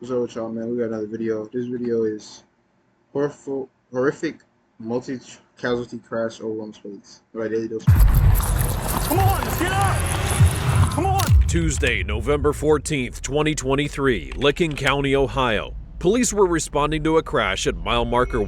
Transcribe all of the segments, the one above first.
What's up with y'all, man? We got another video. This video is horrific multi-casualty crash over on space. Right, daily dose. Come on, let's get out! Come on! Tuesday, November 14th, 2023, Licking County, Ohio. Police were responding to a crash at mile marker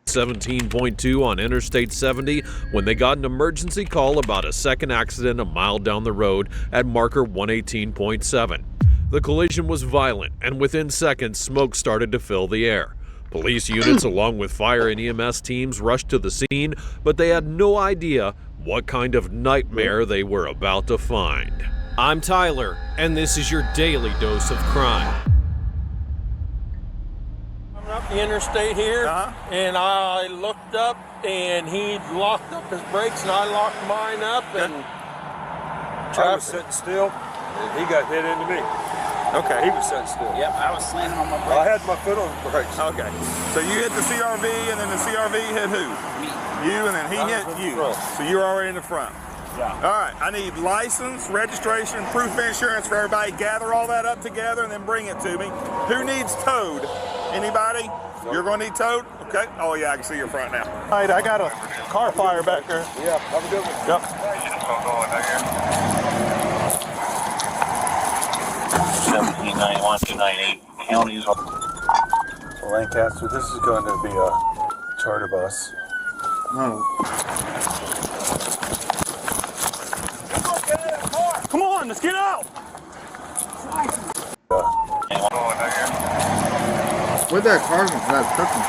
117.2 on Interstate 70 when they got an emergency call about a second accident a mile down the road at marker 118.7. The collision was violent, and within seconds, smoke started to fill the air. Police units along with fire and EMS teams rushed to the scene, but they had no idea what kind of nightmare they were about to find. I'm Tyler, and this is your daily dose of crime. Coming up the interstate here, and I looked up, and he locked up his brakes, and I locked mine up, and I was sitting still, and he got hit into me. Okay, he was sitting still. Yep, I was slamming on my brakes. I had my foot on the brakes. Okay, so you hit the CRV, and then the CRV hit who? Me. You, and then he hit you. So you were already in the front. Yeah. All right, I need license, registration, proof of insurance for everybody. Gather all that up together and then bring it to me. Who needs towed? Anybody? Nope. You're gonna need towed? Okay. Oh yeah, I can see your front now. all right, I got a car fire back there. Yeah, have a good one. Yep. 1791 298 counties. Lancaster, this is going to be a charter bus. No. Come on, let's get out! Where'd that car from? That truck from?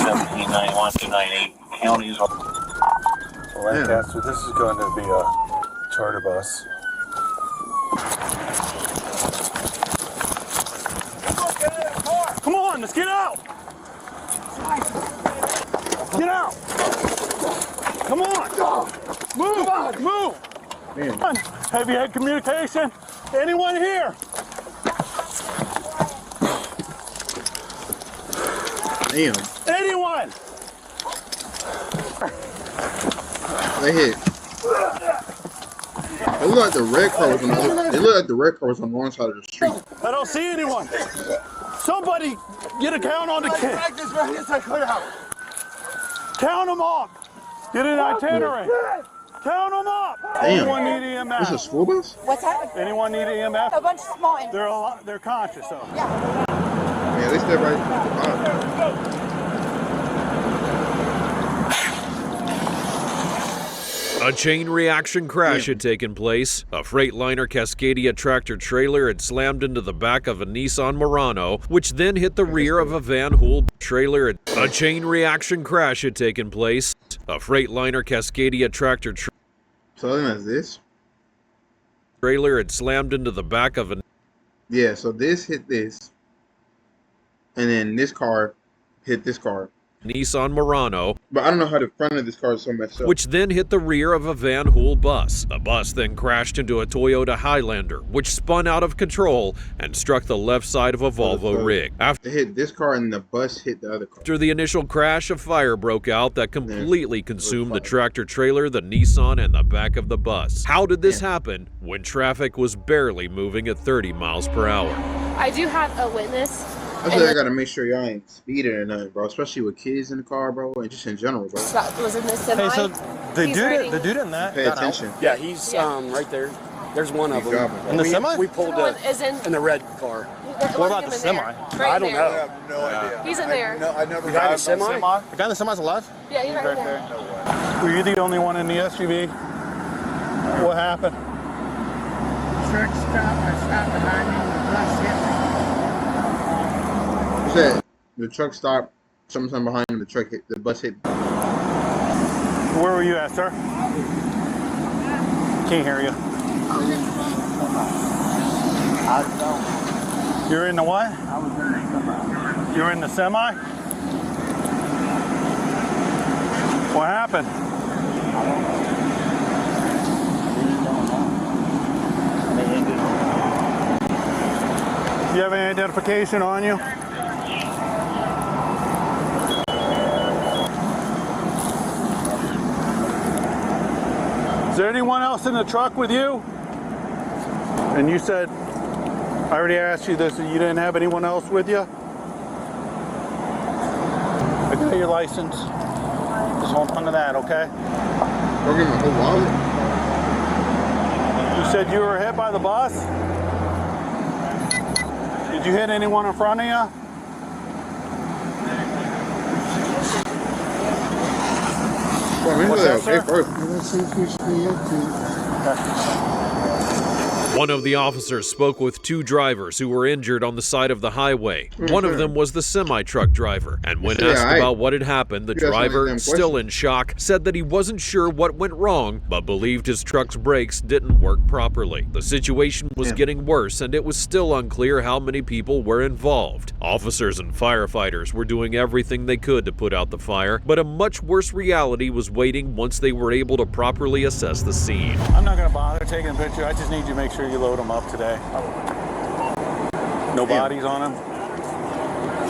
1791 298 counties. Lancaster, this is going to be a charter bus. Come on, let's get out! Get out! Come on! Move! Move! Damn. Come on. Have you had communication? Anyone here? Damn. Anyone? They hit. It looked like the red car was on the other. It looked like the red car was on the wrong side of the street. I don't see anyone. Somebody get a count on the kid. Count them up. Get an itinerary. Count them up. Damn. Anyone need EMS? This is a school bus? What's that? Anyone need EMS? A bunch of small animals. They're conscious though. Yeah. Yeah, they stay right at the bottom. A chain reaction crash had taken place. A Freightliner Cascadia tractor trailer had slammed into the back of a Nissan Murano, which then hit the rear of a Van Hool trailer. A chain reaction crash had taken place. A Freightliner Cascadia tractor So then that's this? trailer had slammed into the back of a Yeah, so this hit this. And then this car hit this car. Nissan Murano, But I don't know how the front of this car is so messed up. which then hit the rear of a Van Hool bus. The bus then crashed into a Toyota Highlander, which spun out of control and struck the left side of a Volvo rig. It hit this car and the bus hit the other car. After the initial crash, a fire broke out that completely consumed the tractor trailer, the Nissan, and the back of the bus. How did this happen when traffic was barely moving at 30 miles per hour? I do have a witness. That's why I gotta make sure y'all ain't speeding or nothing, bro. Especially with kids in the car, bro, and just in general, bro. That was in the semi. Hey, so the He's dude in that Pay attention. Yeah, he's right there. There's one of He's them. driving. in the semi? We pulled one is in the red car. What about the semi? Right I don't there. know. have no idea. He's in there. No, I never Behind the semi? The guy in the semi's alive? Yeah, he's right there. Were you the only one in the SUV? What happened? Truck stopped. I stopped behind him. The bus hit me. What's that? The truck stopped. Sometime behind him, the truck hit. The bus hit. Where were you at, sir? Can't hear you. You're in the what? I was in the semi. You're in the semi? What happened? Do you have any identification on you? Is there anyone else in the truck with you? And you said, I already asked you this, you didn't have anyone else with you? I got your license. Just hold on to that, okay? We're gonna hold on. You said you were hit by the bus? Did you hit anyone in front of you? What's that, sir? One of the officers spoke with two drivers who were injured on the side of the highway. One of them was the semi-truck driver, and when asked about what had happened, the driver, still in shock, said that he wasn't sure what went wrong, but believed his truck's brakes didn't work properly. The situation was getting worse, and it was still unclear how many people were involved. Officers and firefighters were doing everything they could to put out the fire, but a much worse reality was waiting once they were able to properly assess the scene. I'm not going to bother taking a picture. I just need you to make sure you load them up today. No bodies on them?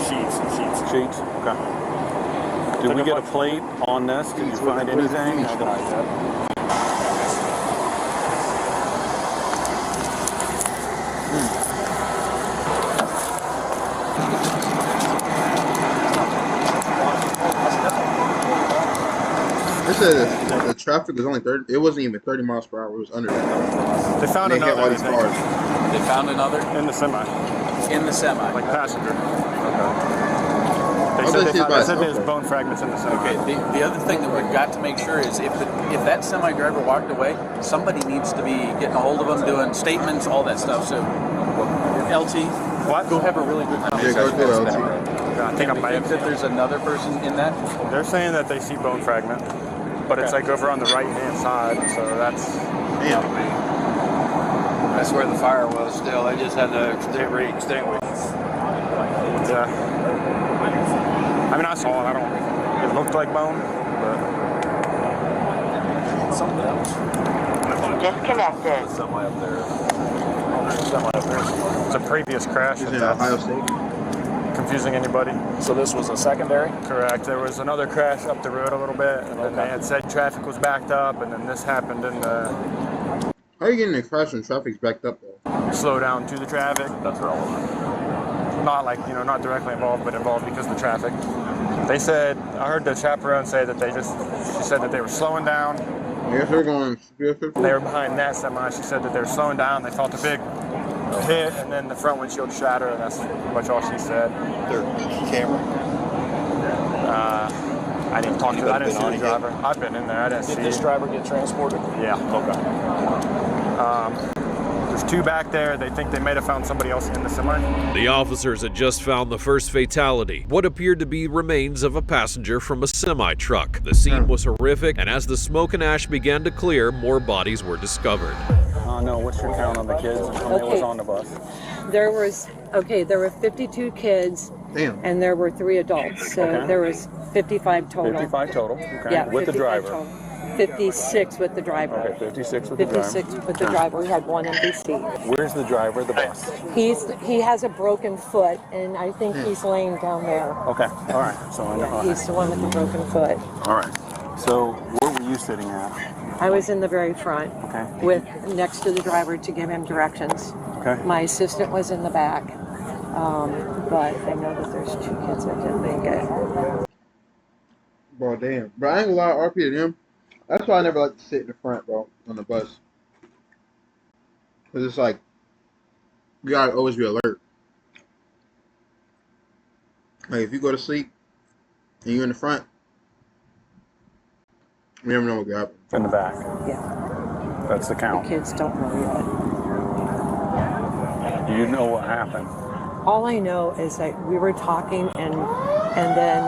Sheets. Sheets? Okay. Did we get a plate on this? Did you find anything? They said the traffic was only 30. It wasn't even 30 miles per hour. It was under that. They found another. All these cars. They found another? In the semi. In the semi. Like passenger. Okay. They said there's bone fragments in the semi. Okay, the other thing that we've got to make sure is if that semi driver walked away, somebody needs to be getting a hold of them, doing statements, all that stuff. So, LT, go have a really good conversation. Yeah, go do LT. I think I think that there's another person in that. They're saying that they see bone fragment, but it's like over on the right-hand side, so that's... Damn. That's where the fire was still. They just had to re-extinguish. Yeah. I mean, I saw it. It looked like bone, but... Something else. Disconnected. Semi up there. It's a previous crash. Is it Ohio State? Confusing anybody. So this was a secondary? Correct. There was another crash up the road a little bit, and then they had said traffic was backed up, and then this happened in the... How are you getting a crash when traffic's backed up, though? Slow down to the traffic. That's relevant. Not like, not directly involved, but involved because of the traffic. They said, I heard the chaperone say that she said that they were slowing down. I guess they're going... They were behind that semi. She said that they were slowing down. They felt a big hit, and then the front windshield shattered, and that's pretty much all she said. Their camera? I didn't talk to them. I didn't see the driver. I've been in there. I didn't see. Did this driver get transported? Yeah. Okay. There's two back there. They think they may have found somebody else in the semi. The officers had just found the first fatality, what appeared to be remains of a passenger from a semi-truck. The scene was horrific, and as the smoke and ash began to clear, more bodies were discovered. No, what's your count on the kids and how many was on the bus? There were 52 kids. Damn. And there were 3 adults, so there was 55 total. 55 total, okay. Yeah, with the driver. Total. 56 with the driver. Okay, 56 with the driver. 56 with the driver. We had one empty seat. Where's the driver of the bus? He has a broken foot, and I think he's laying down there. Okay, all right. So I know. He's the one with the broken foot. All right. So where were you sitting at? I was in the very front, with next to the driver to give him directions. Okay. My assistant was in the back, but I know that there's 2 kids that didn't make it. Bro, damn. Bro, I ain't gonna lie, RP to them. That's why I never like to sit in the front, bro, on the bus. Because it's like, you gotta always be alert. Like, if you go to sleep and you're in the front, you never know what could happen. In the back. Yeah. That's the count. The kids don't know yet. You know what happened. All I know is that we were talking, and then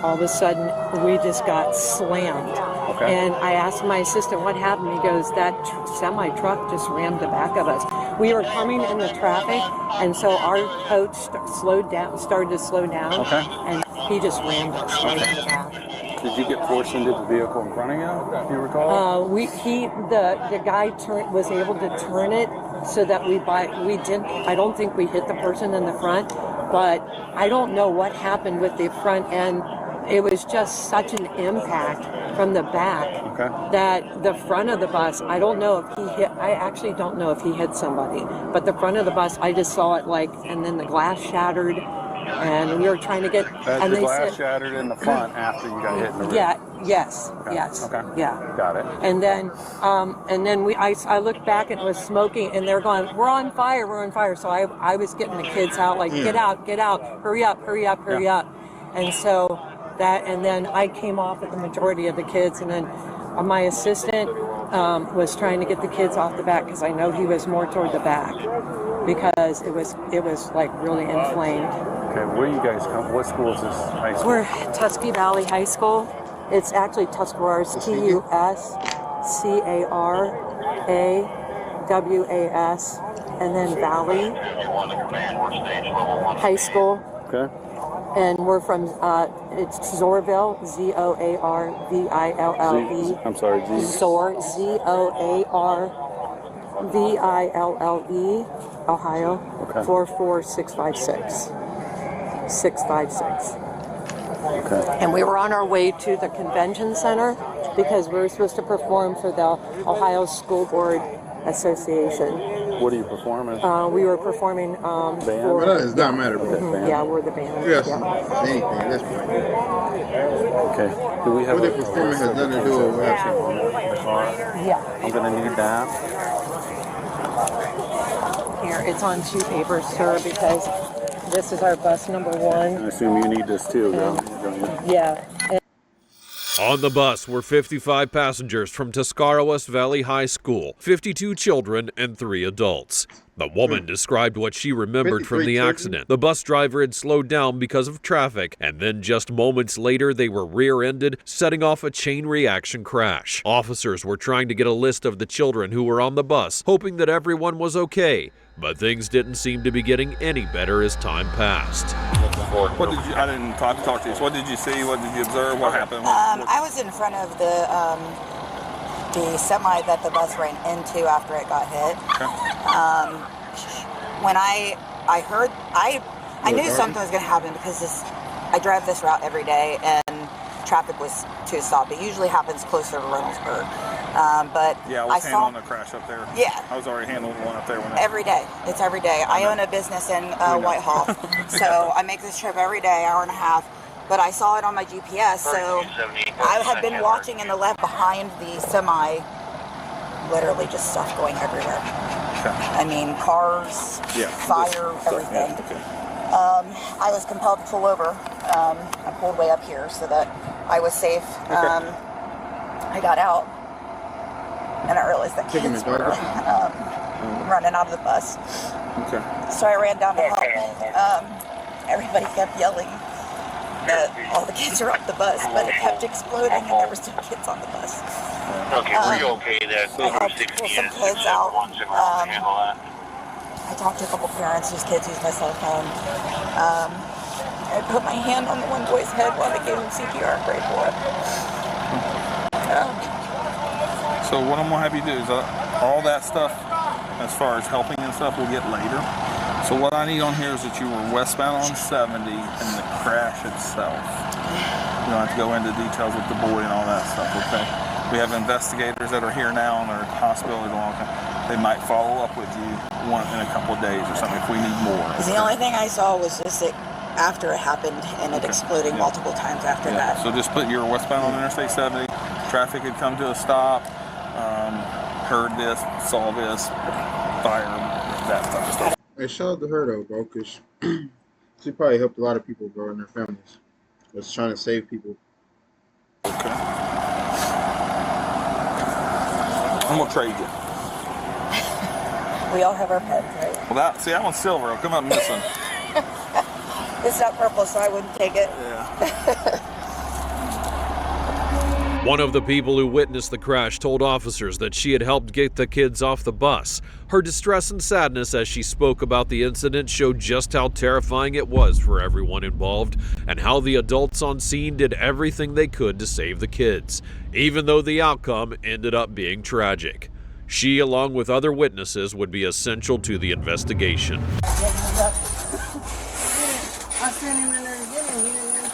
all of a sudden we just got slammed. Okay. And I asked my assistant what happened. He goes, that semi truck just rammed the back of us. We were coming in the traffic, and so our coach started to slow down. Okay. And he just rammed us right in the back. Did you get forced into the vehicle in front of you, if you recall? The guy was able to turn it so that we didn't. I don't think we hit the person in the front, but I don't know what happened with the front end. It was just such an impact from the back. That the front of the bus, I don't know if he hit, I actually don't know if he hit somebody, but the front of the bus, I just saw it like, and then the glass shattered, and we were trying to get, and the they glass said, shattered in the front after you got hit in the rear. yeah, yes, Okay. yes, Okay. yeah. Got it. And then I looked back and it was smoking, and they're going, we're on fire, we're on fire. So I was getting the kids out, like, get out, hurry up, hurry up, hurry up. And so that, and then I came off with the majority of the kids, and then my assistant was trying to get the kids off the back, because I know he was more toward the back, because it was like really inflamed. Okay, where you guys come? What school is this high school? We're Tusky Valley High School. It's actually Tuscarawas, Tuscarawas, and then Valley High School. Okay. And we're from, it's Zoarville, Zoarville. I'm sorry, Zoarville, Ohio, Okay. 44656. 656. Okay. And we were on our way to the convention center because we were supposed to perform for the Ohio School Board Association. What are you performing? We were performing band? for... Well, that does not matter, bro. Yeah, we're the band. Yes, Yeah. anything at this point. Okay. Do we have What they're performing has nothing to do with what happened. Yeah. I'm going to need that. Here, it's on 2 papers, sir, because this is our bus number 1. I assume you need this too, don't you? Yeah. On the bus were 55 passengers from Tuscarawas Valley High School, 52 children and 3 adults. The woman described what she remembered from the accident. The bus driver had slowed down because of traffic, and then just moments later they were rear-ended, setting off a chain reaction crash. Officers were trying to get a list of the children who were on the bus, hoping that everyone was okay. But things didn't seem to be getting any better as time passed. What did you? I didn't talk to you. So what did you see? What did you observe? What happened? I was in front of the semi that the bus ran into after it got hit. Okay. When I heard, I knew something was going to happen because I drive this route every day, and traffic was to a stop. It usually happens closer to Reynoldsburg. But yeah, I was handling a crash up there. Yeah. I was already handling one up there. Every day. It's every day. I own a business in Whitehall. So I make this trip every day, hour and a half. But I saw it on my GPS, so I had been watching in the left behind the semi, literally just stuff going everywhere. Okay. I mean, cars, fire, everything. Okay. I was compelled to pull over. I pulled way up here so that I was safe. I got out, and I realized that kids were running out of the bus. Okay. So I ran down to help. Everybody kept yelling that all the kids are off the bus, but it kept exploding, and there were still kids on the bus. Okay, were you okay there? I helped pull some kids out. I talked to a couple parents whose kids use my cell phone. I put my hand on the one boy's head while they gave him CPR and prayed for it. So what I'm gonna have you do is all that stuff, as far as helping and stuff, we'll get later. So what I need on here is that you were westbound on 70 and the crash itself. You don't have to go into details with the boy and all that stuff, okay? We have investigators that are here now and they're at the hospital. They might follow up with you in a couple of days or something if we need more. The only thing I saw was just it after it happened and it exploding multiple times after that. So just put your westbound on Interstate 70. Traffic had come to a stop. Heard this, saw this, fire, that type of stuff. Hey, shout out to her though, bro, because she probably helped a lot of people, bro, and their families. Was trying to save people. Okay. I'm gonna trade you. We all have our pets, right? Well, that one's silver. I'll come out and this one. It's not purple, so I wouldn't take it. Yeah. One of the people who witnessed the crash told officers that she had helped get the kids off the bus. Her distress and sadness as she spoke about the incident showed just how terrifying it was for everyone involved and how the adults on scene did everything they could to save the kids, even though the outcome ended up being tragic. She, along with other witnesses, would be essential to the investigation. I sent him in there to get him. He didn't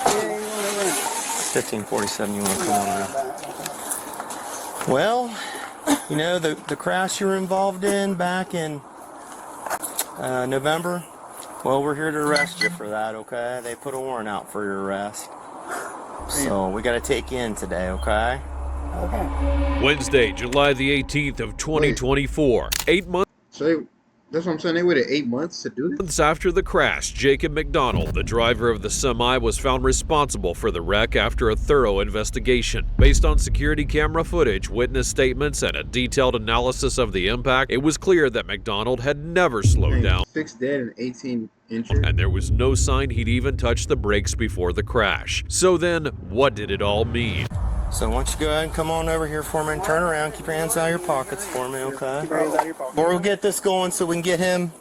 1547, you want to come on now? Well, you know, the crash you were involved in back in November, well, we're here to arrest you for that, okay? They put a warrant out for your arrest. So we got to take you in today, okay? Okay. Wednesday, July the 18th of 2024, 8 months. So that's what I'm saying. They waited 8 months to do this? After the crash, Jacob McDonald, the driver of the semi, was found responsible for the wreck after a thorough investigation. Based on security camera footage, witness statements, and a detailed analysis of the impact, it was clear that McDonald had never slowed down. 6 dead and 18 injured. And there was no sign he'd even touched the brakes before the crash. So then, what did it all mean? So why don't you go ahead and come on over here for me and turn around. Keep your hands out of your pockets for me, okay? Keep your hands out of your pockets. Or we'll get this going so we can get him.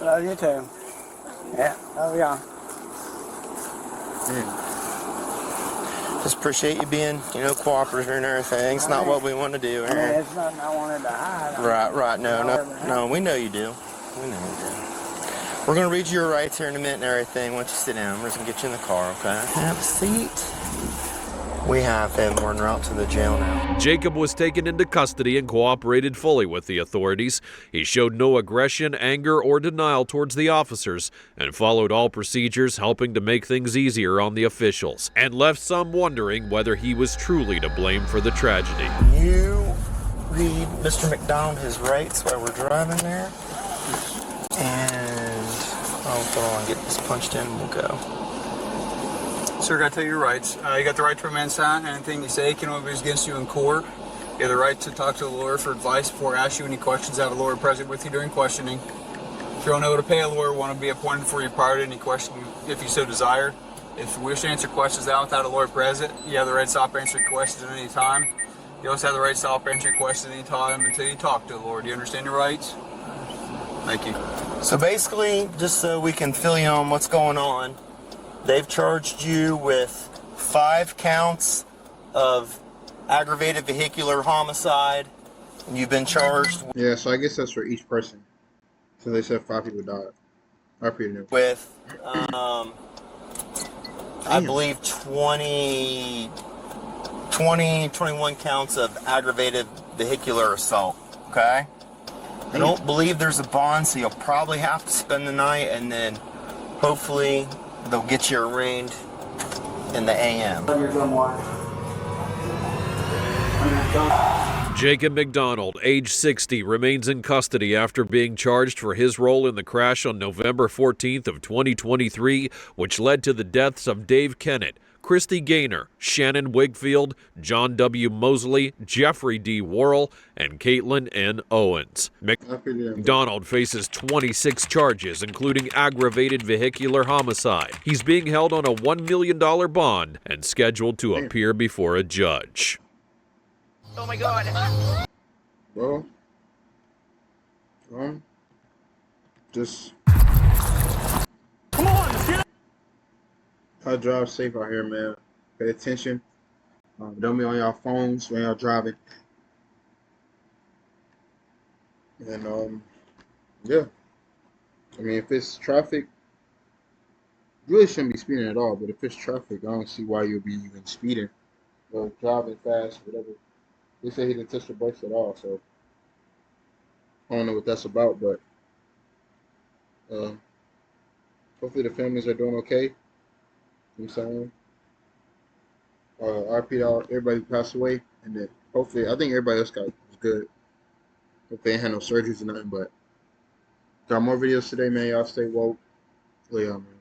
Love you too. Yeah, love y'all. Just appreciate you being, you know, cooperative and everything. It's not what we want to do here. Yeah, it's nothing I wanted to hide. Right. No, we know you do. We know you do. We're going to read you your rights here in a minute and everything. Once you sit down, we're just going to get you in the car, okay? Have a seat. We have him. We're en route to the jail now. Jacob was taken into custody and cooperated fully with the authorities. He showed no aggression, anger, or denial towards the officers and followed all procedures, helping to make things easier on the officials, and left some wondering whether he was truly to blame for the tragedy. You read Mr. McDonald his rights while we're driving there. And I'll go on, get this punched in, and we'll go. Sir, I gotta tell you your rights. You got the right to remain silent. Anything you say can only be used against you in court. You have the right to talk to a lawyer for advice before I ask you any questions. Have a lawyer present with you during questioning. If you don't know how to pay a lawyer, want to be appointed for you prior to any question if you so desire. If you wish to answer questions out without a lawyer present, you have the right to stop answering questions at any time. You also have the right to stop answering questions at any time until you talk to a lawyer. Do you understand your rights? Thank you. So basically, just so we can fill you on what's going on, they've charged you with 5 counts of aggravated vehicular homicide. And you've been charged. Yeah, so I guess that's for each person. So they said 5 people died. With, I believe 21 counts of aggravated vehicular assault. Okay? I don't believe there's a bond, so you'll probably have to spend the night, and then hopefully they'll get you arraigned in the AM. Jacob McDonald, age 60, remains in custody after being charged for his role in the crash on November 14th of 2023, which led to the deaths of Dave Kennett, Christy Gaynor, Shannon Wigfield, John W. Mosley, Jeffrey D. Worrell, and Caitlin N. Owens. McDonald faces 26 charges, including aggravated vehicular homicide. He's being held on a $1 million bond and scheduled to appear before a judge. Oh my God. Well, just Come on, let's get it. I drive safe out here, man. Pay attention. Don't be on your phones when y'all driving. And yeah. I mean, if it's traffic, you really shouldn't be speeding at all. But if it's traffic, I don't see why you'll be even speeding or driving fast, whatever. They say he didn't touch the brakes at all, so I don't know what that's about. But hopefully the families are doing okay. You know what I'm saying? RP to everybody who passed away, and then hopefully, I think everybody else was good. Hope they ain't had no surgeries or nothing, but got more videos today, man. Y'all stay woke. Yeah, man.